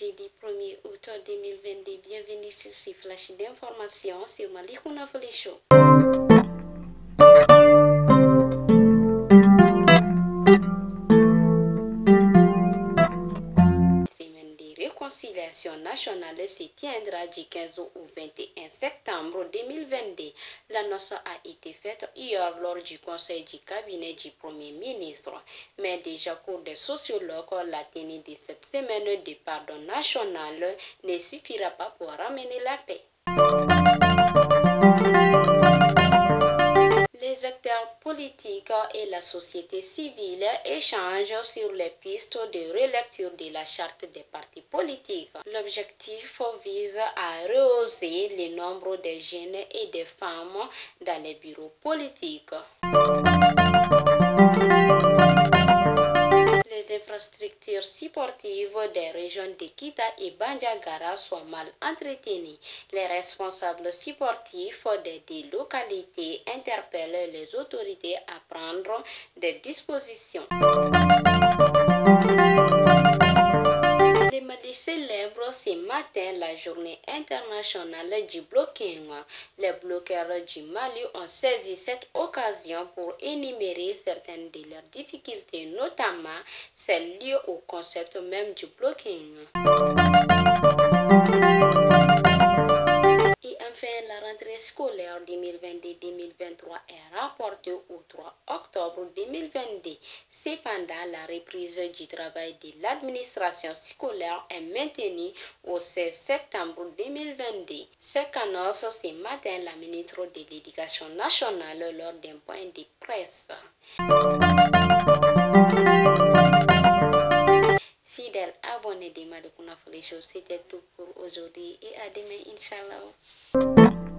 jeudi 1er août 2022. Bienvenue sur ce flash d'informations sur Malikouna Foli Show. Réconciliation nationale se tiendra du 15 au 21 septembre 2022. L'annonce a été faite hier lors du conseil du cabinet du Premier ministre. Mais déjà pour des sociologues, la tenue de cette semaine de pardon national ne suffira pas pour ramener la paix. Les acteurs politiques et la société civile échangent sur les pistes de relecture de la charte des partis politiques. L'objectif vise à rehausser le nombre de jeunes et de femmes dans les bureaux politiques. Les infrastructures sportives des régions de Kita et Bandiagara sont mal entretenues. Les responsables sportifs des deux localités interpellent les autorités à prendre des dispositions. Les Mali célèbrent ce matin la journée internationale du blocking. Les bloqueurs du Mali ont saisi cette occasion pour énumérer certaines de leurs difficultés, notamment celles liées au concept même du blocking. Et enfin, la rentrée scolaire 2022-2023 est rapportée au 3 octobre 2022. Cependant, la reprise du travail de l'administration scolaire est maintenue au 16 septembre 2022. C'est qu'annonce ce matin la ministre de l'Éducation nationale lors d'un point de presse. Fidèles abonnés de Malikouna Foli Show, c'était tout pour aujourd'hui et à demain, Inch'Allah.